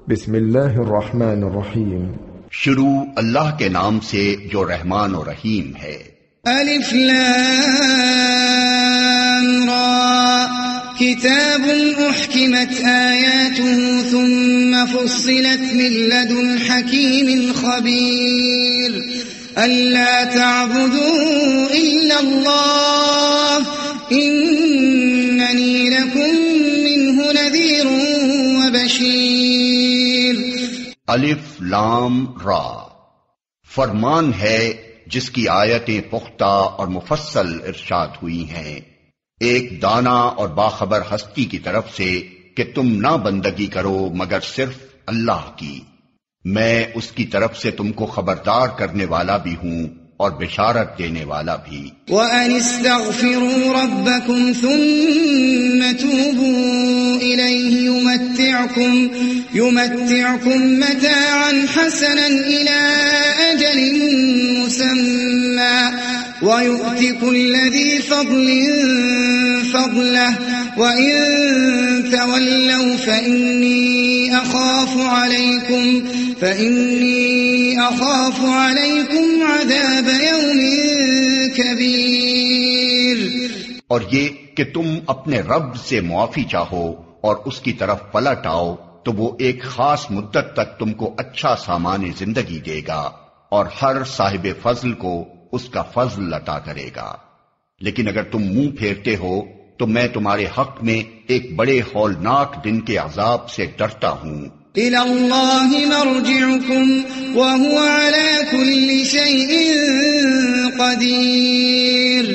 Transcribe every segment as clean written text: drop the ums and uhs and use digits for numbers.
بسم اللہ الرحمن الرحیم. شروع اللہ کے نام سے جو رحمان و رحیم ہے. الف لام را کتاب احکمت آیاته ثم فصلت من لدن حکیم خبیر الا تعبدوا الا اللہ اننی لکم منہ نذیر وبشیر. الف لام را فرمان ہے جس کی آیتیں پختہ اور مفصل ارشاد ہوئی ہیں، ایک دانا اور باخبر ہستی کی طرف سے کہ تم نہ بندگی کرو مگر صرف اللہ کی. میں اس کی طرف سے تم کو خبردار کرنے والا بھی ہوں اور بشارت دینے والا بھی. وَأَنِ اسْتَغْفِرُوا رَبَّكُمْ ثُمَّ تُوبُوا إِلَيْهِ يُمَتِّعْكُمْ مَتَاعًا حَسَنًا إِلَى أَجَلٍ مُّسَمًّى وَيُؤْتِ كُلَّ ذِي فَضْلٍ فَضْلَهُ وَإِن تَوَلَّوْا فَإِنِّي أَخَافُ عَلَيْكُمْ عَذَابَ يَوْمٍ كَبِيرٍ. اور یہ کہ تم اپنے رب سے معافی چاہو اور اس کی طرف پلٹ آؤ تو وہ ایک خاص مدت تک تم کو اچھا سامان زندگی دے گا اور ہر صاحب فضل کو اس کا فضل عطا کرے گا. لیکن اگر تم منہ پھیرتے ہو تو میں تمہارے حق میں ایک بڑے ہولناک دن کے عذاب سے ڈرتا ہوں. إِلَى اللَّهِ مَرْجِعُكُمْ وَهُوَ عَلَى كُلِّ شَيْءٍ قَدِيرٌ.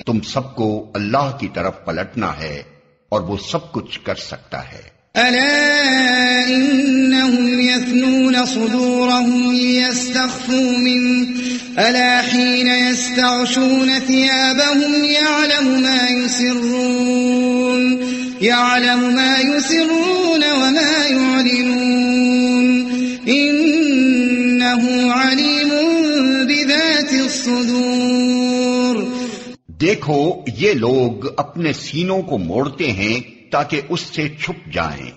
تم سب کو اللہ کی طرف پلٹنا ہے اور وہ سب کچھ کر سکتا ہے. أَلَا إِنَّهُمْ يَثْنُونَ صُدُورَهُمْ لِيَسْتَخْفُوا مِنْهُ أَلَا حِينَ يَسْتَغْشُونَ ثِيَابَهُمْ يَعْلَمُ مَا يُسِرُّونَ وَمَا يُعْلِنُونَ إِنَّهُ عَلِيمٌ بِذَاتِ الصُّدُورِ. دیکھو یہ لوگ اپنے سینوں کو موڑتے ہیں تاکہ اس سے چھپ جائیں.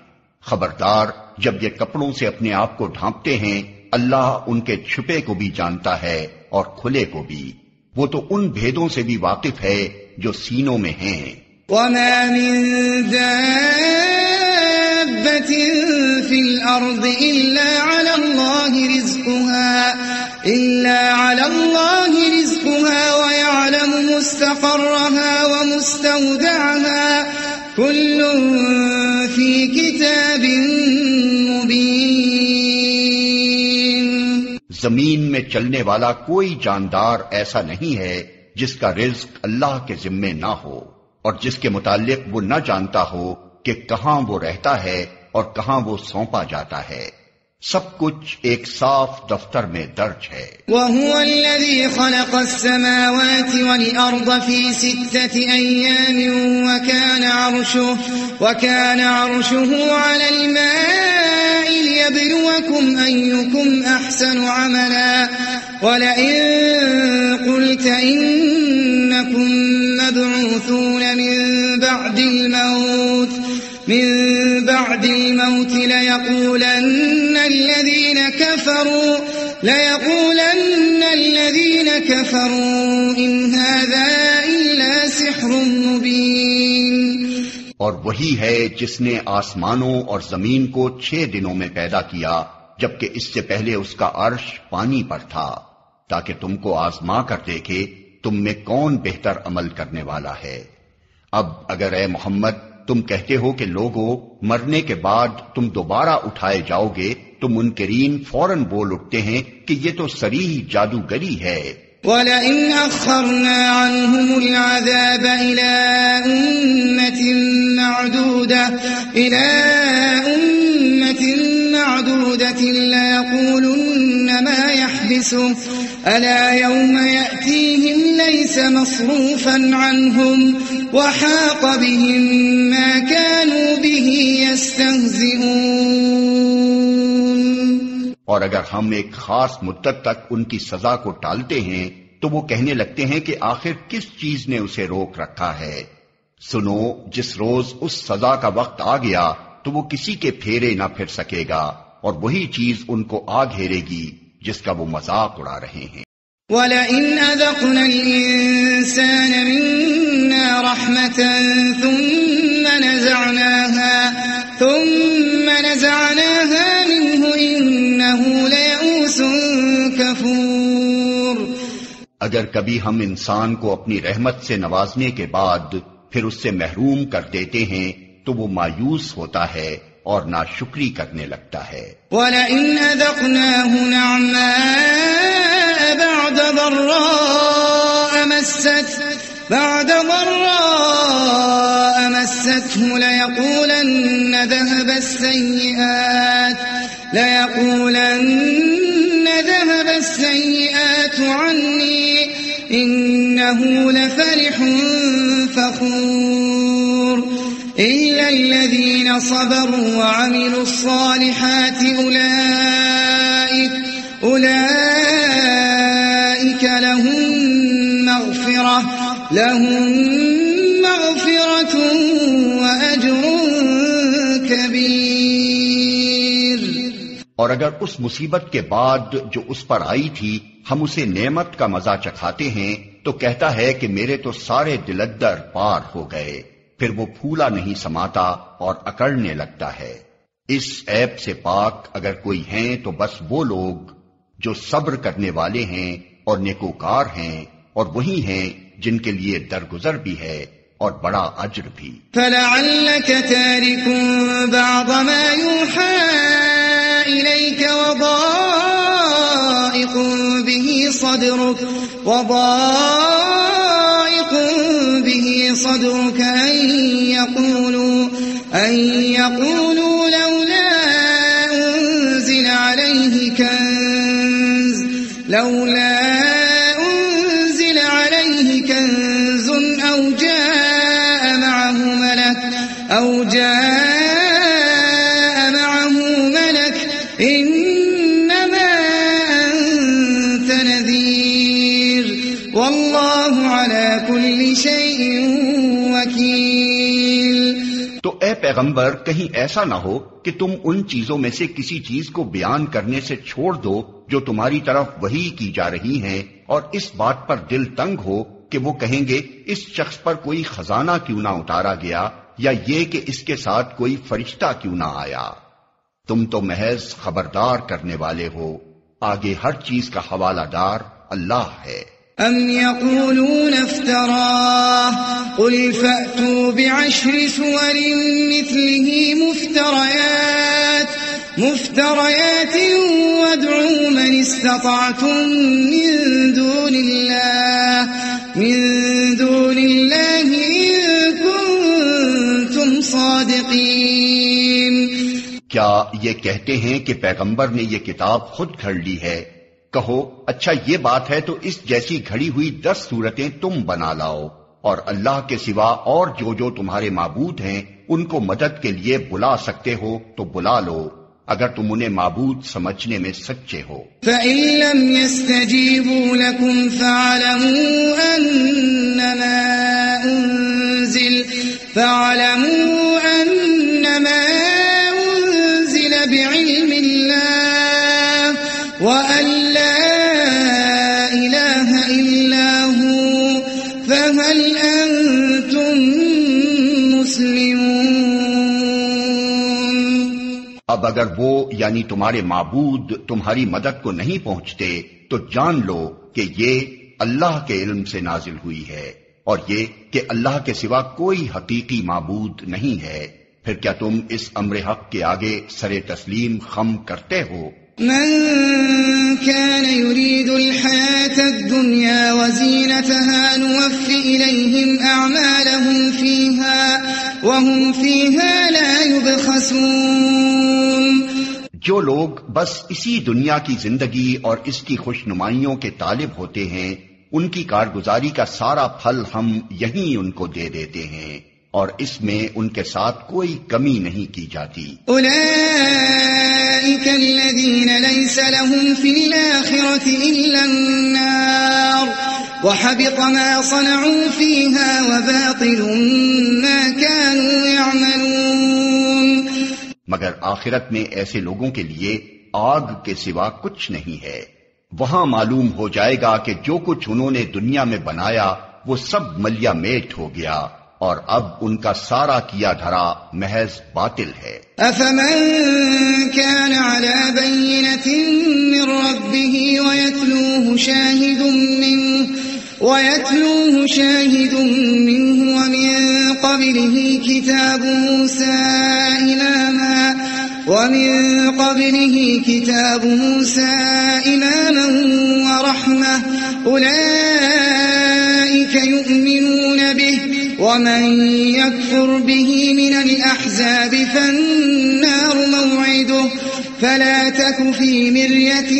خبردار جب یہ کپڑوں سے اپنے آپ کو ڈھانپتے ہیں اللہ ان کے چھپے کو بھی جانتا ہے اور کھلے کو بھی. وہ تو ان بھیدوں سے بھی واقف ہے جو سینوں میں ہیں. وَمَا مِن دَابَّةٍ فِي الْأَرْضِ إِلَّا عَلَى اللَّهِ رِزْقُهَا وَيَعْلَمُ مُسْتَقَرَّهَا وَمُسْتَوْدَعَهَا كُلٌّ فِي كِتَابٍ مُبِينٍ. زمین میں چلنے والا کوئی جاندار ایسا نہیں ہے جس کا رزق اللہ کے ذمے نہ ہو اور جس کے متعلق وہ نہ جانتا ہو کہ کہاں وہ رہتا ہے اور کہاں وہ سونپا جاتا ہے. سب کچھ ایک صاف دفتر میں درج ہے. وَهُوَ الَّذِي خَلَقَ السَّمَاوَاتِ وَالْأَرْضَ فِي 6 أَيَّامٍ وَكَانَ عَرْشُهُ عَلَى الْمَاءِ لِيَبْلُوَكُمْ أَيُّكُمْ أَحْسَنُ عَمَلًا وَلَئِن قُلْتَ إِنَّكُمْ مَبْعُوثُونَ مِن بعد الموت ليقولن الذين كفروا إن هذا إلا سحر مبين. اور وہی ہے جس نے آسمانوں اور زمین کو 6 دنوں میں پیدا کیا جبکہ اس سے پہلے اس کا عرش پانی پر تھا تاکہ تم کو آزما کر دیکھے تم میں کون بہتر عمل کرنے والا ہے. اب اگر اے محمد تم کہتے ہو کہ لوگوں مرنے کے بعد تم دوبارہ اٹھائے جاؤ گے تو منکرین فوراً بول اٹھتے ہیں کہ یہ تو صریح جادوگری ہے. وَلَئِنْ أَخَّرْنَا عَنْهُمُ الْعَذَابَ إِلَىٰ أُمَّةٍ مَّعْدُودَةٍ لَيَقُولُنَّ مَا يَحْبِسُهُ أَلَا يَوْمَ يَأْتِيهِمْ لَيْسَ مَصْرُوفًا عَنْهُمْ وَحَاقَ بِهِمْ مَا كَانُوا بِهِ يَسْتَهْزِئُونَ. اور اگر ہم ایک خاص مدت تک ان کی سزا کو ٹالتے ہیں تو وہ کہنے لگتے ہیں کہ آخر کس چیز نے اسے روک رکھا ہے. سنو جس روز اس سزا کا وقت آ گیا تو وہ کسی کے پھیرے نہ پھر سکے گا اور وہی چیز ان کو آ گھیرے گی جس کا وہ مذاق اڑا رہے ہیں۔ وَلَئِنْ أَذَقْنَا الْإِنسَانَ مِنَّا رَحْمَةً ثُمَّ نَزَعْنَاهَا مِنْهُ إِنَّهُ لَيَئُوسٌ كَفُورٌ۔ اگر کبھی ہم انسان کو اپنی رحمت سے نوازنے کے بعد پھر اس سے محروم کر دیتے ہیں تو وہ مایوس ہوتا ہے اور ناشکری کرنے لگتا ہے۔ وَلَئِنْ أَذَقْنَاهُ نَعْمَاءَ بَعْدَ ضَرَّاءَ مَسَّتْهُ لَيَقُولَنَّ ذَهَبَ السَّيِّئَاتُ عَنِّي إِنَّهُ لَفَرِحٌ فَخُورٌ إِلَّا الَّذِينَ صَبَرُوا وَعَمِلُوا الصَّالِحَاتِ أُولَئِكَ لَهُم مَغْفِرَةٌ وَأَجْرٌ كَبِيرٌ۔ اور اگر اس مصیبت کے بعد جو اس پر آئی تھی ہم اسے نعمت کا مزہ چکھاتے ہیں تو کہتا ہے کہ میرے تو سارے دلدر پار ہو گئے، پھر وہ پھولا نہیں سماتا اور اکڑنے لگتا ہے۔ اس عیب سے پاک اگر کوئی ہیں تو بس وہ لوگ جو صبر کرنے والے ہیں اور نیکوکار ہیں، اور وہی ہیں جن کے لیے درگزر بھی ہے اور بڑا اجر بھی۔ فَلَعَلَّكَ تَارِكٌ بَعْضَ مَا يُوحَىٰ إِلَيْكَ وَضَائِقٌ بِهِ صَدْرُكَ أَن يَقُولُوا لَوْلَا أُنزِلَ عَلَيْهِ كَنزٌ أَوْ جَاءَ مَعَهُ مَلَكٌ إِنَّمَا أَنتَ نَذِيرٌ وَاللَّهُ عَلَى كُلِّ شَيْءٍ وَكِيلٌ۔ تو اے پیغمبر کہیں ایسا نہ ہو کہ تم ان چیزوں میں سے کسی چیز کو بیان کرنے سے چھوڑ دو جو تمہاری طرف وحی کی جا رہی ہیں، اور اس بات پر دل تنگ ہو کہ وہ کہیں گے اس شخص پر کوئی خزانہ کیوں نہ اتارا گیا، یا یہ کہ اس کے ساتھ کوئی فرشتہ کیوں نہ آیا۔ تم تو محض خبردار کرنے والے ہو، آگے ہر چیز کا حوالہ دار اللہ ہے۔ أَمْ يَقُولُونَ افْتَرَاهُ قُلْ فَأْتُوا بِعَشْرِ سُوَرٍ مِثْلِهِ مُفْتَرَيَاتٍ وَادْعُوا مَنِ اسْتَطَعْتُم مِّن دُونِ اللَّهِ إِن كُنتُمْ صَادِقِينَ۔ کیا یہ کہتے ہیں کہ پیغمبر نے یہ کتاب خود گھڑ لی ہے؟ کہو اچھا یہ بات ہے تو اس جیسی گھڑی ہوئی 10 صورتیں تم بنا لاؤ، اور اللہ کے سوا اور جو تمہارے معبود ہیں ان کو مدد کے لیے بلا سکتے ہو تو بلا لو، اگر تم انہیں معبود سمجھنے میں سچے ہو۔ فَإِن لَّمْ يَسْتَجِيبُوا لَكُمْ فَاعْلَمُوا أَنَّمَا أُنزِلَ بِعِلْمِ اللَّهِ وَأَن لَّا إِلَٰهَ إِلَّا هُوَ فَهَلْ أَنتُم مُّسْلِمُونَ۔ اب اگر وہ یعنی تمہارے معبود تمہاری مدد کو نہیں پہنچتے تو جان لو کہ یہ اللہ کے علم سے نازل ہوئی ہے، اور یہ کہ اللہ کے سوا کوئی حقیقی معبود نہیں ہے، پھر کیا تم اس امر حق کے آگے سر تسلیم خم کرتے ہو؟ من كان يريد الحياة الدنيا وزينتها نوفي إليهم أعمالهم فيها وهم فيها لا يبخسون۔ جو لوگ بس اسی دنیا کی زندگی اور اس کی خوش نمائیوں کے طالب ہوتے ہیں ان کی کارگزاری کا سارا پھل ہم یہیں ان کو دے دیتے ہیں، اور اس میں ان کے ساتھ کوئی کمی نہیں کی جاتی۔ أولئك الذين ليس لهم في الآخرة إلا النار وحبط ما صنعوا فيها وباطل ما كانوا يعملون۔ مگر آخرت میں ایسے لوگوں کے لیے آگ کے سوا کچھ نہیں ہے۔ وہاں معلوم ہو جائے گا کہ جو کچھ انہوں نے دنیا میں بنایا وہ سب ملیا میٹ ہو گیا، اور اب ان کا سارا کیا دھرا محض باطل ہے۔ أفمن كان على بينة من ربه ويتلوه شاهد منه ومن قبله كتاب موسى إماما ورحمة أولئك يؤمنون به ومن يكفر به من الأحزاب فالنار موعده فلا تك في مرية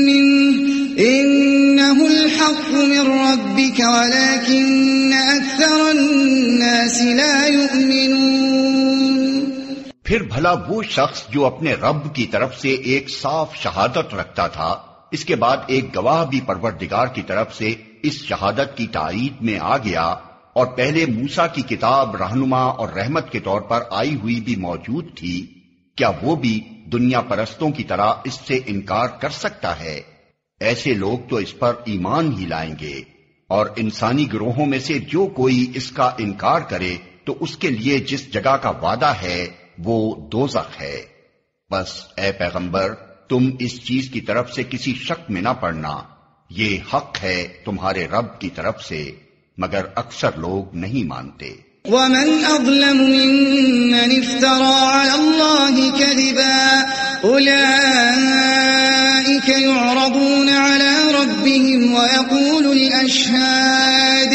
منه إنه الحق من ربك ولكن أكثر الناس لا يؤمنون۔ پھر بھلا وہ شخص جو اپنے رب کی طرف سے ایک صاف شہادت رکھتا تھا، اس کے بعد ایک گواہ بھی پروردگار کی طرف سے اس شہادت کی تائید میں آ گیا، اور پہلے موسیٰ کی کتاب رہنما اور رحمت کے طور پر آئی ہوئی بھی موجود تھی، کیا وہ بھی دنیا پرستوں کی طرح اس سے انکار کر سکتا ہے؟ ایسے لوگ تو اس پر ایمان ہی لائیں گے، اور انسانی گروہوں میں سے جو کوئی اس کا انکار کرے تو اس کے لیے جس جگہ کا وعدہ ہے وہ دوزخ ہے۔ بس اے پیغمبر، تم اس چیز کی طرف سے کسی شک میں نہ پڑنا، یہ حق ہے تمہارے رب کی طرف سے، مگر اکثر لوگ نہیں مانتے۔ ومن أظلم ممن افترى على الله كذبا أولئك يعرضون على ربهم ويقول الأشهاد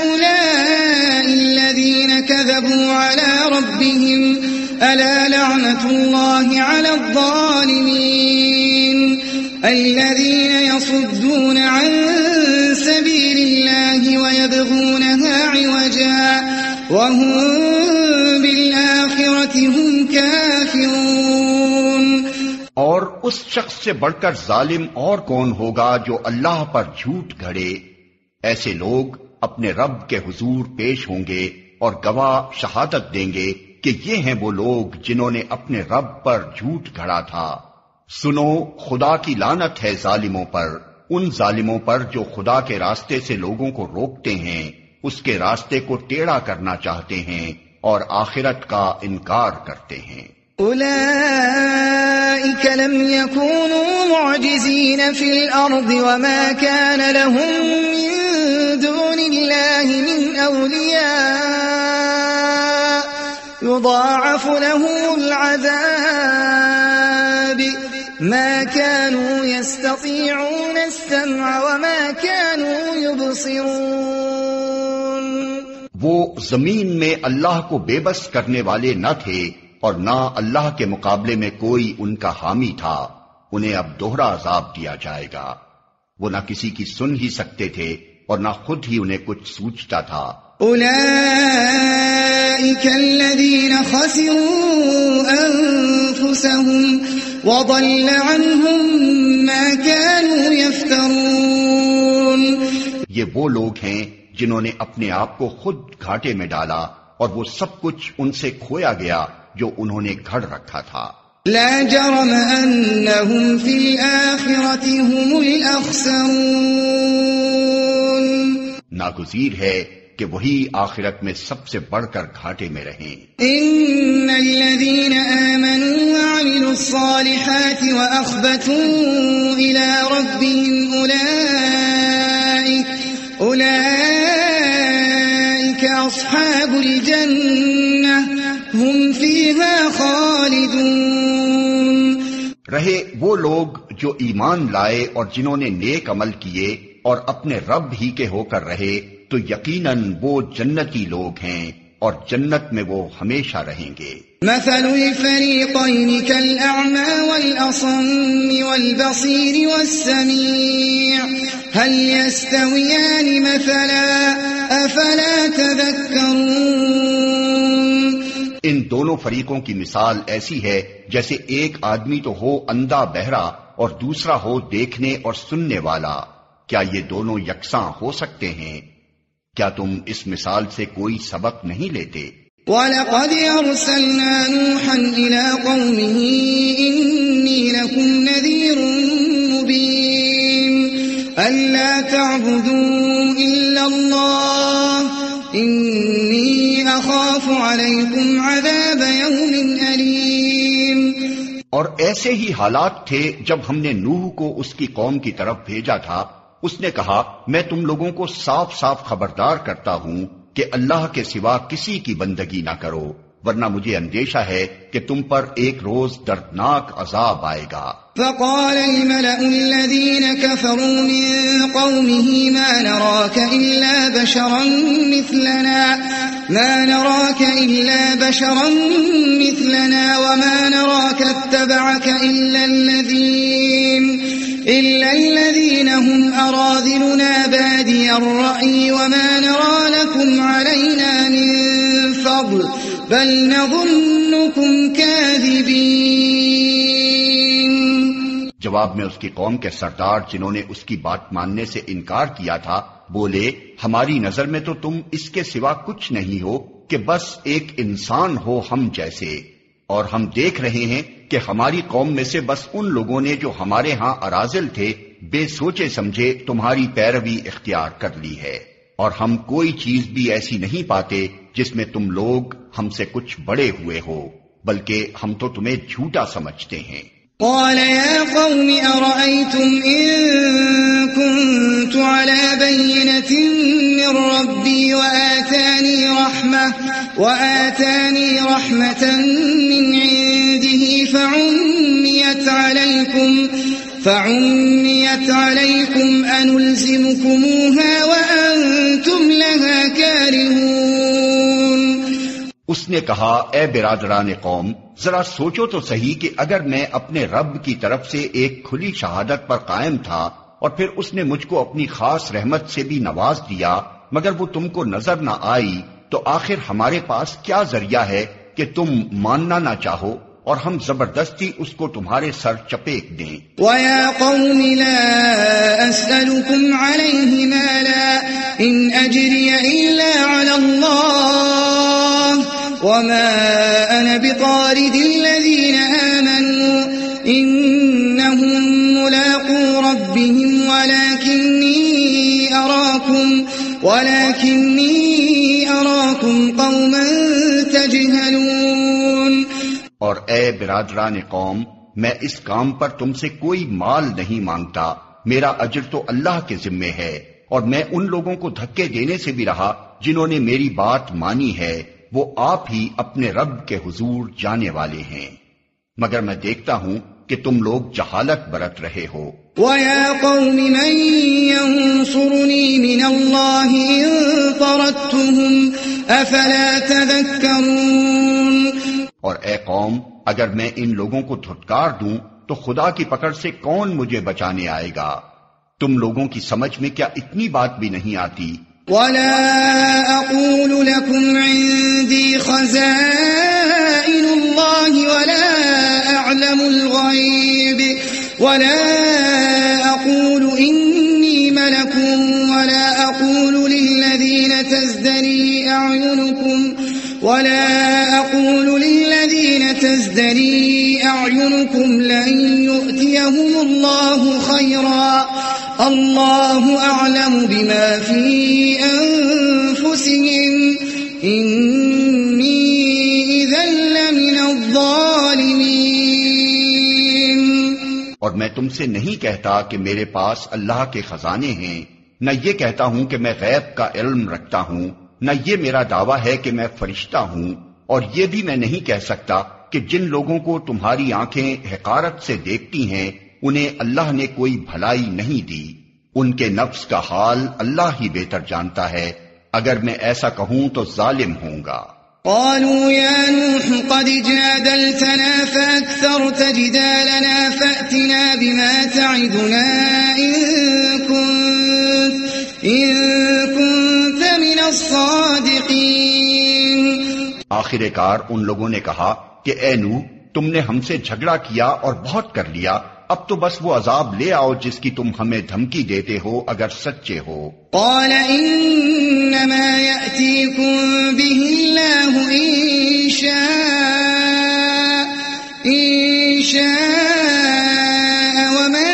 هؤلاء الذين كذبوا على ربهم ألا لعنة الله على الظالمين الذين يصدون عن سبيل الله ويبغونها عوجا وهم بالآخرة هم كافرون۔ اور اس شخص سے بڑھ کر ظالم اور کون ہوگا جو اللہ پر جھوٹ گھڑے؟ ایسے لوگ اپنے رب کے حضور پیش ہوں گے اور گواہ شہادت دیں گے کہ یہ ہیں وہ لوگ جنہوں نے اپنے رب پر جھوٹ گھڑا تھا۔ سنو، خدا کی لعنت ہے ظالموں پر، ان ظالموں پر جو خدا کے راستے سے لوگوں کو روکتے ہیں، اس کے راستے کو ٹیڑھا کرنا چاہتے ہیں اور آخرت کا انکار کرتے ہیں۔ أولئك لم يكونوا معجزين في الأرض وما كان لهم من دون الله من أولياء يضاعف لهم العذاب ما كانوا يستطيعون السمع وما كانوا يبصرون۔ وہ زمین میں اللہ کو بے بس کرنے والے نہ تھے اور نہ اللہ کے مقابلے میں کوئی ان کا حامی تھا، انہیں اب دوہرا عذاب دیا جائے گا۔ وہ نہ کسی کی سن ہی سکتے تھے اور نہ خود ہی انہیں کچھ سوچتا تھا۔ أولئك الذين خسروا أنفسهم وضل عنهم ما كانوا يفترون۔ یہ وہ لوگ ہیں جنہوں نے اپنے آپ کو خود گھاٹے میں ڈالا اور وہ سب کچھ ان سے کھویا گیا جو انہوں نے گھڑ رکھا تھا۔ لا جرم أنهم في الآخرة هم الأخسرون۔ ناگزیر ہے کہ وہی آخرت میں سب سے بڑھ کر گھاٹے میں رہیں۔ إن الذين آمنوا وعملوا الصالحات وأخبتوا إلى ربهم أولئك أصحاب الجنة هم فيها خالدون۔ رہے وہ لوگ جو ایمان لائے اور جنہوں نے نیک عمل کیے اور اپنے رب ہی کے ہو کر رہے، تو یقیناً وہ جنتی لوگ ہیں اور جنت میں وہ ہمیشہ رہیں گے۔ مثل الفريقين كالأعمى والأصم والبصير والسميع هل يستويان مثلا أفلا تذكرون۔ ان دونوں فریقوں کی مثال ایسی ہے جیسے ایک آدمی تو ہو اندھا بہرا اور دوسرا ہو دیکھنے اور سننے والا، کیا یہ دونوں یکساں ہو سکتے ہیں؟ کیا تم اس مثال سے کوئی سبق نہیں لیتے؟ وَلَقَدْ أَرْسَلْنَا نُوحًا إِلَىٰ قَوْمِهِ إِنِّي لَكُمْ نَذِيرٌ مُّبِينٌ أَلَّا تَعْبُدُوا إِلَّا اللَّهَ إِنِّي أَخَافُ عَلَيْكُمْ عَذَابَ يَوْمٍ أَلِيمٍ۔ اور ایسے ہی حالات تھے جب ہم نے نوح کو اس کی قوم کی طرف بھیجا تھا۔ اس نے کہا میں تم لوگوں کو صاف صاف خبردار کرتا ہوں کہ اللہ کے سوا کسی کی بندگی نہ کرو، ورنہ مجھے اندیشہ ہے کہ تم پر ایک روز دردناک عذاب آئے گا۔ فقال الملأ الذين كفروا من قومه ما نراك إلا بشرا مثلنا وما نراك اتبعك إلا الذين هم أراذلنا بادي الرأي وما نرى لكم علينا من فضل بل نظنكم كاذبين۔ جواب میں اس کی قوم کے سردار جنہوں نے اس کی بات ماننے سے انکار کیا تھا بولے ہماری نظر میں تو تم اس کے سوا کچھ نہیں ہو کہ بس ایک انسان ہو ہم جیسے، اور ہم دیکھ رہے ہیں کہ ہماری قوم میں سے بس ان لوگوں نے جو ہمارے ہاں اراذل تھے بے سوچے سمجھے تمہاری پیروی اختیار کر لی ہے، اور ہم کوئی چیز بھی ایسی نہیں پاتے جس میں تم لوگ ہم سے کچھ بڑے ہوئے ہو، بلکہ ہم تو تمہیں جھوٹا سمجھتے ہیں۔ قال يا قوم أرأيتم إن كنت على بينة من ربي وآتاني رحمة من عنده فعميت عليكم أنلزمكموها وأنتم لها كارهون۔ اس نے کہا اے برادران قوم ذرا سوچو تو صحیح کہ اگر میں اپنے رب کی طرف سے ایک کھلی شہادت پر قائم تھا اور پھر اس نے مجھ کو اپنی خاص رحمت سے بھی نواز دیا مگر وہ تم کو نظر نہ آئی، تو آخر ہمارے پاس کیا ذریعہ ہے کہ تم ماننا نہ چاہو اور ہم زبردستی اس کو تمہارے سر چپیٹ دیں۔ وَيَا قَوْمِ لَا أَسْأَلُكُمْ عَلَيْهِ مَالًا إِنْ أَجْرِيَ إِلَّا عَلَى اللَّهِ وَمَا أَنَا بِطَارِدِ الَّذِينَ آمَنُوا إِنَّهُمْ مُلَاقُو رَبِّهِمْ وَلَكِنِّي أَرَاكُمْ قَوْمًا تَجْهَلُونَ۔ اور اے برادران قوم میں اس کام پر تم سے کوئی مال نہیں مانگتا، میرا اجر تو اللہ کے ذمے ہے، اور میں ان لوگوں کو دھکے دینے سے بھی رہا جنہوں نے میری بات مانی ہے، وہ آپ ہی اپنے رب کے حضور جانے والے ہیں، مگر میں دیکھتا ہوں کہ تم لوگ جہالت برت رہے ہو۔ وَيَا قَوْمِ مَن يَنصُرُنِي مِنَ اللَّهِ إِن طَرَدتُّهُمْ أَفَلَا تَذَكَّرُونَ۔ اور اے قوم اگر میں ان لوگوں کو دھتکار دوں تو خدا کی پکڑ سے کون مجھے بچانے آئے گا؟ تم لوگوں کی سمجھ میں کیا اتنی بات بھی نہیں آتی؟ وَلَا أَقُولُ لَكُمْ عِندِي خَزَائِنُ اللَّهِ وَلَا أَعْلَمُ الْغَيْبَ وَلَا أَقُولُ إِنِّي مَلَكٌ وَلَا أَقُولُ لِلَّذِينَ تَزْدَرِي أَعْيُنُكُمْ لَن يُؤْتِيَهُمُ اللَّهُ خَيْرًا اللَّهُ أَعْلَمُ بِمَا فِي أَنفُسِهِمْ إِنِّي إِذًا لَّمِنَ الظَّالِمِينَ۔ اور میں تم سے نہیں کہتا کہ میرے پاس اللہ کے خزانے ہیں، نہ یہ کہتا ہوں کہ میں غیب کا علم رکھتا ہوں، نہ یہ میرا دعویٰ ہے کہ میں فرشتہ ہوں، اور یہ بھی میں نہیں کہہ سکتا کہ جن لوگوں کو تمہاری آنکھیں حقارت سے دیکھتی ہیں انہیں اللہ نے کوئی بھلائی نہیں دی، ان کے نفس کا حال اللہ ہی بہتر جانتا ہے، اگر میں ایسا کہوں تو ظالم ہوں گا۔ قالوا يا نوح قد جادلتنا فأكثرت جدالنا فأتنا بما تعدنا إن كنت من الصادقين۔ آخر کار ان لوگوں نے کہا کہ اے نوح تم نے ہم سے جھگڑا کیا اور بہت کر لیا، اب تو بس وہ عذاب لے آؤ جس کی تم ہمیں دھمکی دیتے ہو اگر سچے ہو۔ قال انما يأتيكم به الله إن شاء وما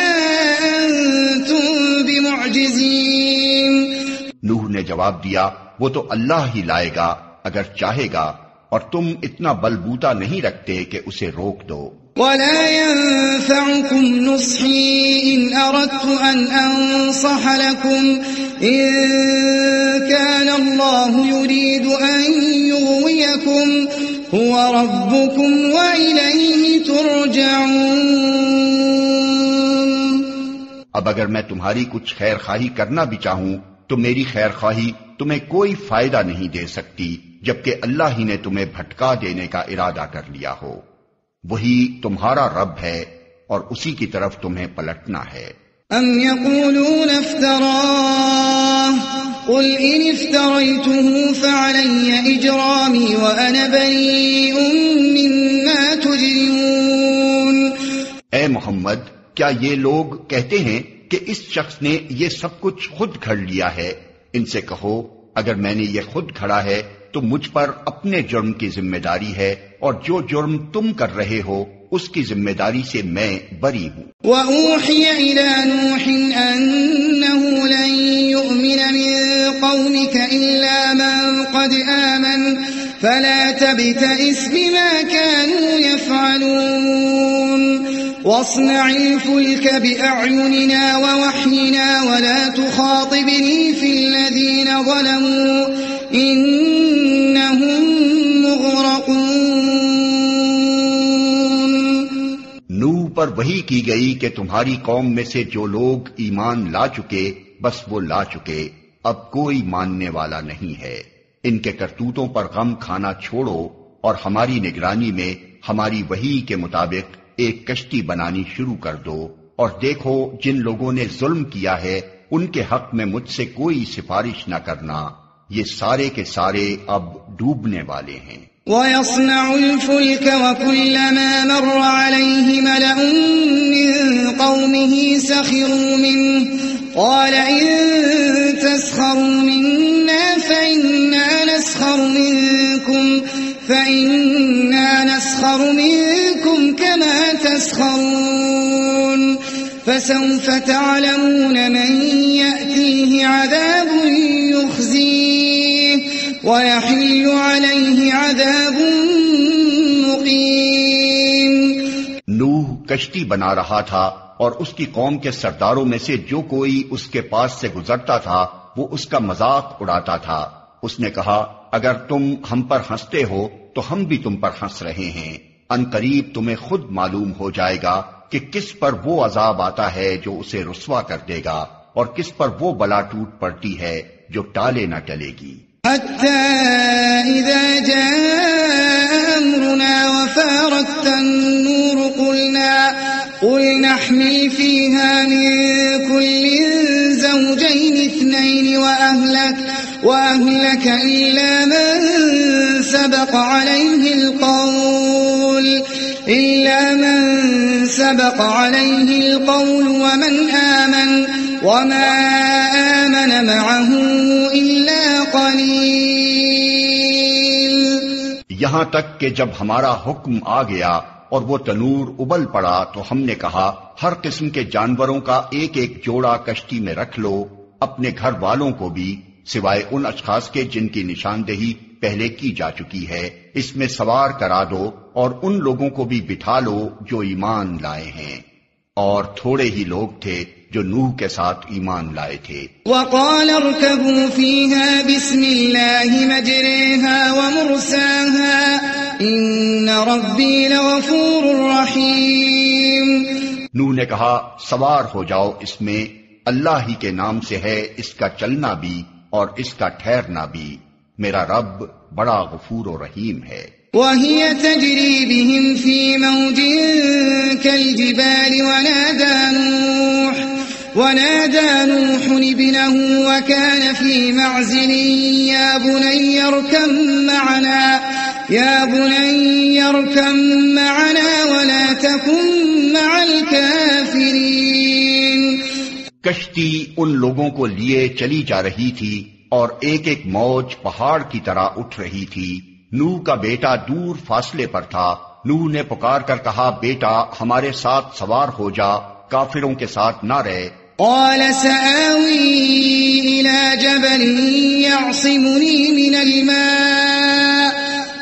أنتم بمعجزين۔ نوح نے جواب دیا وہ تو اللہ ہی لائے گا اگر چاہے گا، اور تم اتنا بلبوتا نہیں رکھتے کہ اسے روک دو۔ ولا ينفعكم نصحي إن أردت أن أنصح لكم إن كان الله يريد أن يغويكم هو ربكم وإليه ترجعون۔ اب اگر میں تمہاری کچھ خیر خواہی کرنا بھی چاہوں تو میری خیر خواہی تمہیں کوئی فائدہ نہیں دے سکتی جبکہ اللہ ہی نے تمہیں بھٹکا دینے کا ارادہ کر لیا ہو۔ وہی تمہارا رب ہے اور اسی کی طرف تمہیں پلٹنا ہے۔ ام یقولون افتراه قل ان افتریته فعلی اجرامی وانا بریء مما تجرمون۔ اے محمد، کیا یہ لوگ کہتے ہیں کہ اس شخص نے یہ سب کچھ خود گھڑ لیا ہے؟ ان سے کہو اگر میں نے یہ خود گھڑا ہے تو مجھ پر اپنے جرم کی ذمہ داری ہے، اور جو جرم تم کر رہے ہو اس کی ذمہ داری سے میں بری ہوں۔ وَأُوحِيَ إِلَى نُوحٍ أَنَّهُ لَن يُؤْمِنَ مِن قَوْمِكَ إِلَّا مَن قَدْ آمَنَ فَلَا تَبْتَئِسْ بِمَا كَانُوا يَفْعَلُونَ وَاصْنَعِ الْفُلْكَ بِأَعْيُنِنَا وَوَحْيِنَا وَلَا تُخَاطِبْنِي فِي الَّذِينَ ظَلَمُوا إِنَّهُمْ مُغْرَقُونَ۔ نوح پر وحی کی گئی کہ تمہاری قوم میں سے جو لوگ ایمان لا چکے بس وہ لا چکے، اب کوئی ماننے والا نہیں ہے۔ ان کے کرتوتوں پر غم کھانا چھوڑو اور ہماری نگرانی میں ہماری وحی کے مطابق ایک کشتی بنانی شروع کر دو، اور دیکھو جن لوگوں نے ظلم کیا ہے ان کے حق میں مجھ سے کوئی سفارش نہ کرنا، یہ سارے کے سارے اب ڈوبنے والے ہیں۔ وَيَصْنَعُ الْفُلْكَ وَكُلَّمَا مَرَّ عَلَيْهِ مَلَأٌ مِّن قَوْمِهِ سَخِرُوا مِنْهُ قَالَ إِن تَسْخَرُوا مِنَّا فَإِنَّا نَسْخَرُ مِنكُمْ كَمَا تَسْخَرُونَ فَسَوْفَ تَعْلَمُونَ مَن يَأْتِيهِ عَذَابٌ يُخْزِيهِ وَيَحِلُّ عَلَيْهِ عَذَابٌ مُقِيمٌ۔ نوح کشتی بنا رہا تھا اور اس کی قوم کے سرداروں میں سے جو کوئی اس کے پاس سے گزرتا تھا وہ اس کا مذاق اڑاتا تھا۔ اس نے کہا اگر تم ہم پر ہنستے ہو تو ہم بھی تم پر ہنس رہے ہیں، ان قریب تمہیں خود معلوم ہو جائے گا کہ کس پر وہ عذاب آتا ہے جو اسے رسوا کر دے گا، اور کس پر وہ بلا ٹوٹ پڑتی ہے جو ٹالے نہ ٹلے گی۔ حتى إذا جاء أمرنا وفارت النور قل نحمل فيها من كل زوجين اثنين وأهلك إلا من سبق عليه القول ومن آمن وما آمن معه إلا قليل۔ یہاں تک کہ جب ہمارا حکم آ گیا اور وہ تنور ابل پڑا تو ہم نے کہا ہر قسم کے جانوروں کا ایک ایک جوڑا کشتی میں رکھ لو، اپنے گھر والوں کو بھی سوائے ان اشخاص کے جن کی نشاندہی پہلے کی جا چکی ہے، اس میں سوار کرا دو، اور ان لوگوں کو بھی بٹھا لو جو ایمان لائے ہیں، اور تھوڑے ہی لوگ تھے جو نوح کے ساتھ ایمان لائے تھے۔ وقال اركبوا فيها بسم الله مجريها ومرساها إن ربي لغفور رحيم۔ نوح نے کہا سوار ہو جاؤ اس میں، اللہ ہی کے نام سے ہے اس کا چلنا بھی اور اس کا ٹھہرنا بھی، میرا رب بڑا غفور و رحیم ہے۔ وهي تجري بهم في موج كالجبال ونادى نوح ابنه وكان في معزل يا بني اركب معنا ولا تكن مع الكافرين۔ کشتی ان لوگوں کو لیے چلی جا رہی تھی اور ایک ایک موج پہاڑ کی طرح اٹھ رہی تھی۔ نوح کا بیٹا دور فاصلے پر تھا۔ نوح نے پکار کر کہا، بیٹا ہمارے ساتھ سوار ہو جا، کافروں کے ساتھ نہ رہے۔ قال سآوي إلى جبل يعصمني من الماء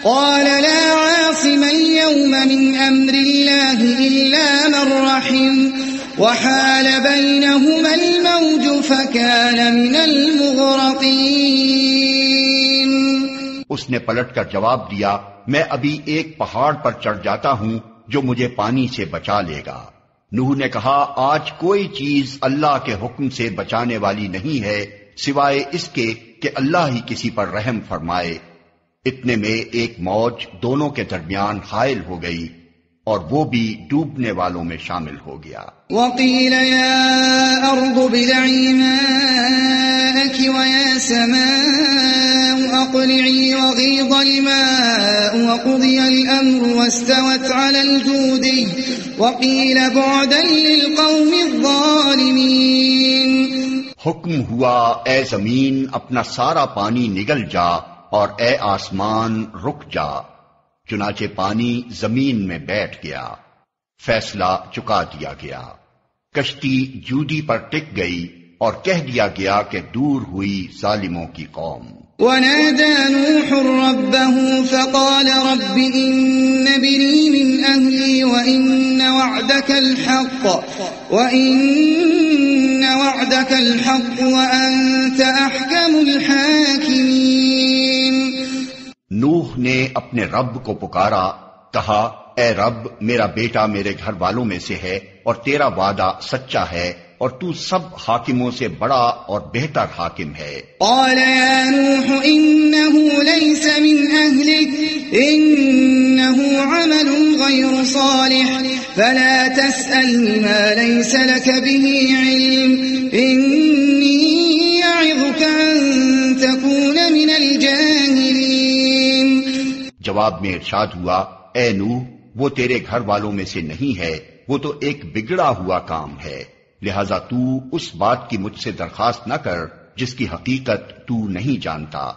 قال لا عاصم اليوم من أمر الله إلا من رحم وحال بينهما الموج فكان من المغرقين۔ اس نے پلٹ کر جواب دیا، میں ابھی ایک پہاڑ پر چڑھ جاتا ہوں جو مجھے پانی سے بچا لے گا۔ نوح نے کہا، آج کوئی چیز اللہ کے حکم سے بچانے والی نہیں ہے سوائے اس کے کہ اللہ ہی کسی پر رحم فرمائے۔ اتنے میں ایک موج دونوں کے درمیان حائل ہو گئی اور وہ بھی ڈوبنے والوں میں شامل ہو گیا۔ وقيل يا أرض ابلعي ماءك ويا سماء أقلعي وغيض الماء وقضي الأمر واستوت على الجودي وقيل بعدا للقوم الظالمين۔ حکم ہوا، اے زمین اپنا سارا پانی نگل جا اور اے آسمان رک جا۔ چنانچہ پانی زمین میں بیٹھ گیا، فیصلہ چکا دیا گیا۔ کشتی جودی پر ٹک گئی اور کہہ دیا گیا کہ دور ہوئی ظالموں کی قوم۔ ونادى نوح ربه فقال رب إن ابني من أهلي وإن وعدك الحق وأنت أحكم الحاكمين۔ نوح نے اپنے رب کو پکارا، کہا، اے رب میرا بیٹا میرے گھر والوں میں سے ہے اور تیرا وعدہ سچا ہے اور تو سب حاکموں سے بڑا اور بہتر حاکم ہے۔ قال يا نوح إنه ليس من أهلك إنه عمل غير صالح فلا تسألني ما ليس لك به علم إني أعظك أن تكون من الجاهلين۔ جواب میں ارشاد ہوا، اے نوح وہ تیرے گھر والوں میں سے نہیں ہے، وہ تو ایک بگڑا ہوا کام ہے، لہذا تو اس بات کی مجھ سے درخواست نہ کر جس کی حقیقت تو نہیں جانتا۔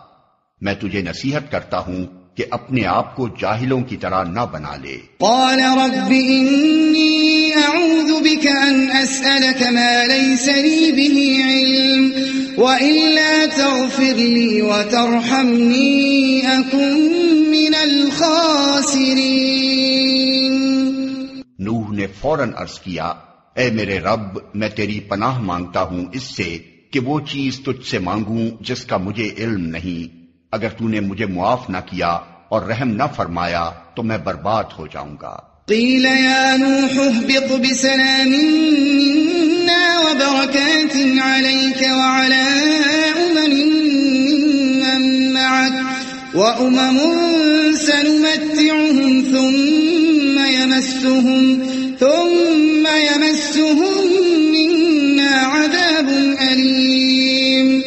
میں تجھے نصیحت کرتا ہوں کہ اپنے آپ کو جاہلوں کی طرح نہ بنا لے۔ قال رب إني أعوذ بك أن أسألك ما ليس لي به علم وإلا تغفر لي وترحمني أكن من الخاسرين۔ نوح نے فوراً عرض کیا، اے میرے رب میں تیری پناہ مانگتا ہوں اس سے کہ وہ چیز تجھ سے مانگوں جس کا مجھے علم نہیں، اگر تو نے مجھے معاف نہ کیا اور رحم نہ فرمایا تو میں برباد ہو جاؤں گا۔ قيل يا نوح اهبط بسلام منا وبركات عليك وعلى من معك وأمم سنمتعهم ثم يمسهم منا عذاب أليم۔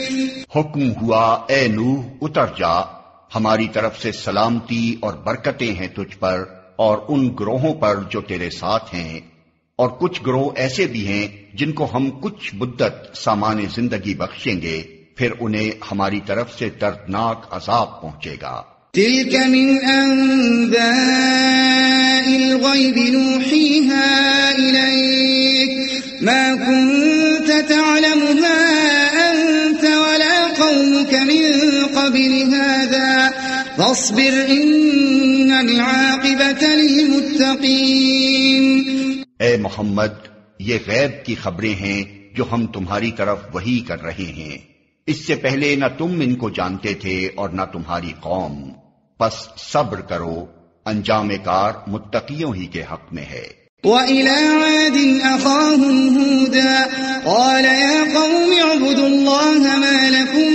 حکم ہوا، اے نوح اتر جا، ہماری طرف سے سلامتی اور برکتیں ہیں تجھ پر اور ان گروہوں پر جو تیرے ساتھ ہیں، اور کچھ گروہ ایسے بھی ہیں جن کو ہم کچھ مدت سامان زندگی بخشیں گے، پھر انہیں ہماری طرف سے دردناک عذاب پہنچے گا۔ تلك من أنباء الغيب نوحيها إليك ما كنت تعلمها أنت ولا قومك من قبل هذا فاصبر إن العاقبة للمتقين۔ اے محمد یہ غیب کی خبریں ہیں جو ہم تمہاری طرف وحی کر رہے ہیں، اس سے پہلے نہ تم ان کو جانتے تھے اور نہ تمہاری قوم، پس صبر کرو، انجام کار متقیوں ہی کے حق میں ہے۔ وَإِلَى عَادٍ أَخَاهُمْ هُودًا قَالَ يَا قَوْمِ اعْبُدُوا اللَّهَ مَا لَكُمْ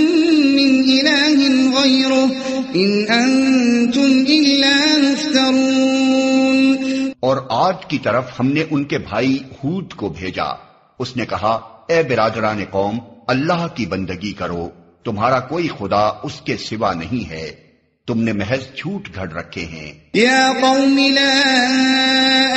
مِنْ إِلَٰهٍ غَيْرُهُ إِنْ أَنْتُمْ إِلَّا مُفْتَرُونَ۔ اور آج کی طرف ہم نے ان کے بھائی ہود کو بھیجا، اس نے کہا، اے برادران قوم اللہ کی بندگی کرو، تمہارا کوئی خدا اس کے سوا نہیں ہے، تم نے محض جھوٹ گھڑ رکھے ہیں۔ یا قوم لا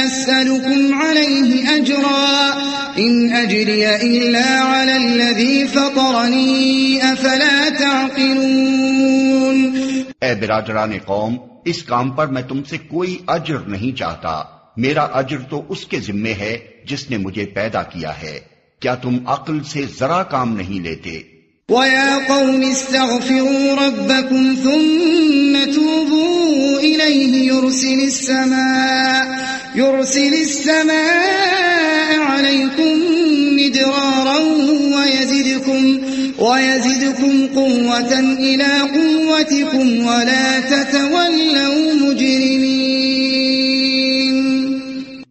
اسألكم علیہ اجرا إن أجري إلا على الذي فطرني أفلا تعقلون. اے برادران قوم، اس کام پر میں تم سے کوئی اجر نہیں چاہتا، میرا اجر تو اس کے ذمے ہے جس نے مجھے پیدا کیا ہے. کیا تم عقل سے ذرا کام نہیں لیتے؟ وَيَا قَوْمِ اسْتَغْفِرُوا رَبَّكُمْ ثُمَّ تُوبُوا إِلَيْهِ يُرْسِلِ السَّمَاءَ عَلَيْكُمْ مِدْرَارًا وَيَزِدْكُمْ قُوَّةً إِلَىٰ قُوَّتِكُمْ وَلَا تَتَوَلَّوْا مُجْرِمِينَ.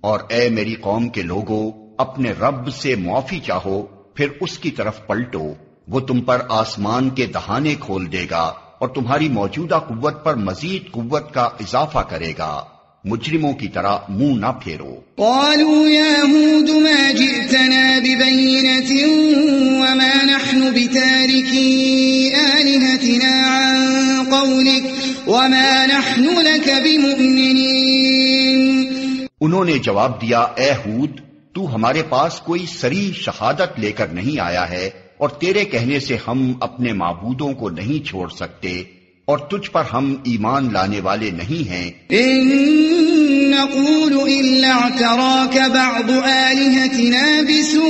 اور اے میری قوم کے لوگو، اپنے رب سے معافی چاہو، پھر اس کی طرف پلٹو، وہ تم پر آسمان کے دہانے کھول دے گا اور تمہاری موجودہ قوت پر مزید قوت کا اضافہ کرے گا. مجرموں کی طرح منہ نہ پھیرو. قالوا يا هود ما جئتنا ببينة وما نحن بتاركي آلهتنا عن قولك وما نحن لك بمؤمنين. انہوں نے جواب دیا، اے ہود، تو ہمارے پاس کوئی صریح شہادت لے کر نہیں آیا ہے، اور تیرے کہنے سے ہم اپنے معبودوں کو نہیں چھوڑ سکتے، اور تجھ پر ہم ایمان لانے والے نہیں ہیں. إن نقول إلا اعتراك بعض آلهتنا بسوء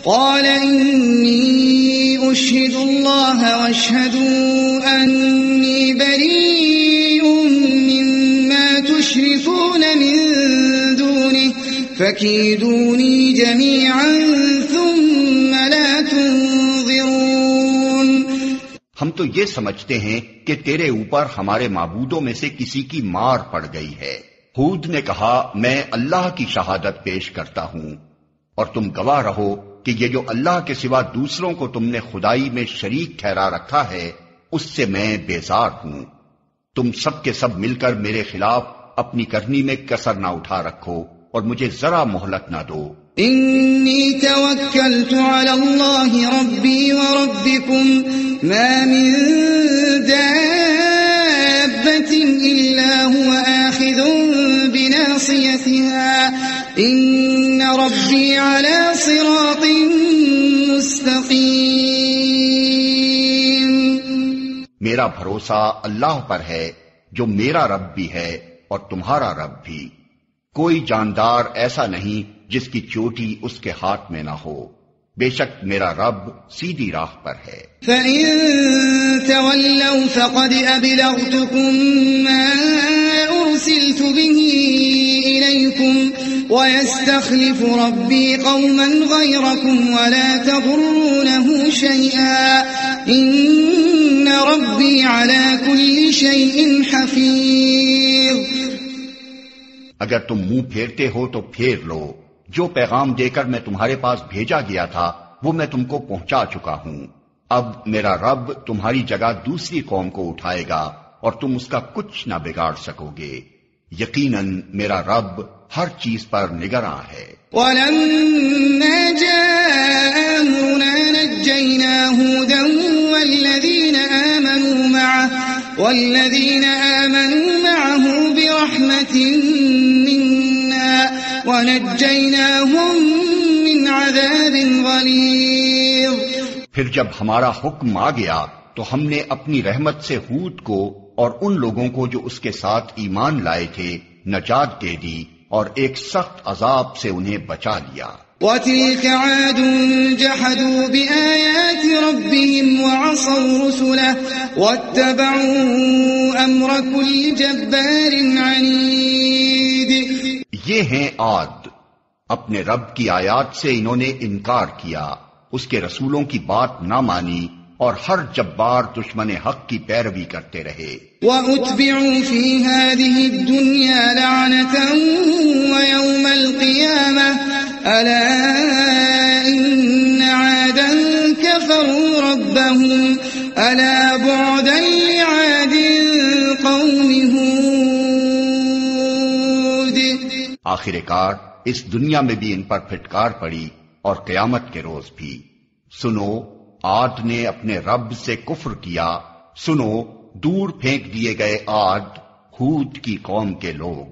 قال إني أشهد الله واشهدوا أني بريء مما تشركون من دونه فكيدوني جميعا ثم لا تنظرون. ہم تو یہ سمجھتے ہیں کہ تیرے اوپر ہمارے معبودوں میں سے کسی کی مار پڑ گئی ہے. ہود نے کہا، میں اللہ کی شہادت پیش کرتا ہوں، اور تم گواہ رہو کہ یہ جو اللہ کے سوا دوسروں کو تم نے خدائی میں شریک ٹھہرا رکھا ہے، اس سے میں بیزار ہوں. تم سب کے سب مل کر میرے خلاف اپنی کرنی میں کسر نہ اٹھا رکھو اور مجھے ذرا مہلت نہ دو. إني توكلت على الله ربي وربكم ما من دابة إلا هو آخذ بناصيتها إن ربي على صراط مستقيم. میرا بھروسہ اللہ پر ہے جو میرا رب بھی ہے اور تمہارا رب بھی. کوئی جاندار ایسا نہیں جس کی چوٹی اس کے ہاتھ میں نہ ہو. بے شک میرا رب سیدھی راہ پر ہے. فَإِن تَوَلَّوْا فَقَدْ أَبْلَغْتُكُم مَّا أُرْسِلْتُ بِهِ إِلَيْكُمْ وَيَسْتَخْلِفُ رَبِّي قَوْمًا غَيْرَكُمْ وَلَا تَضُرُّونَهُ شَيْئًا إِنَّ رَبِّي عَلَى كُلِّ شَيْءٍ حَفِيظٌ. اگر تم منہ پھیرتے ہو تو پھیر لو. جو پیغام دے کر میں تمہارے پاس بھیجا گیا تھا وہ میں تم کو پہنچا چکا ہوں. اب میرا رب تمہاری جگہ دوسری قوم کو اٹھائے گا اور تم اس کا کچھ نہ بگاڑ سکو گے. یقیناً میرا رب ہر چیز پر نگراں ہے. وَلَمَّا جَاءَ أَمْرُنَا نَجَّيْنَا هُودًا وَالَّذِينَ آمَنُوا مَعَهُ بِرَحْمَةٍ مِنَّا وَنَجَّيْنَاهُمْ مِنْ عَذَابٍ غَلِيظٍ. پھر جب ہمارا حکم آ گیا تو ہم نے اپنی رحمت سے ہود کو اور ان لوگوں کو جو اس کے ساتھ ایمان لائے تھے نجات دے دی اور ایک سخت عذاب سے انہیں بچا لیا. وَتِلْكَ عَادٌ جَحَدُوا بِآيَاتِ رَبِّهِمْ وَعَصَوْا رُسُلَهُ وَاتَّبَعُوا أَمْرَ كُلِّ جَبَّارٍ عَنِيدٍ. یہ ہیں عاد، اپنے رب کی آیات سے انہوں نے انکار کیا، اس کے رسولوں کی بات نہ مانی اور ہر جبار دشمن حق کی پیروی کرتے رہے. وَأُتْبِعُوا فِي هَذِهِ الدُّنْيَا لَعْنَةً وَيَوْمَ الْقِيَامَةِ أَلَا إِنَّ عَادًا كَفَرُوا رَبَّهُمْ أَلَا بُعْدًا لِعَادٍ قَوْمِ هُودٍ. آخر کار اس دنیا میں بھی ان پر پھٹکار پڑی اور قیامت کے روز بھی. سنو، عاد نے اپنے رب سے کفر کیا. سنو، دور پھینک دیے گئے عاد، ہود کی قوم کے لوگ.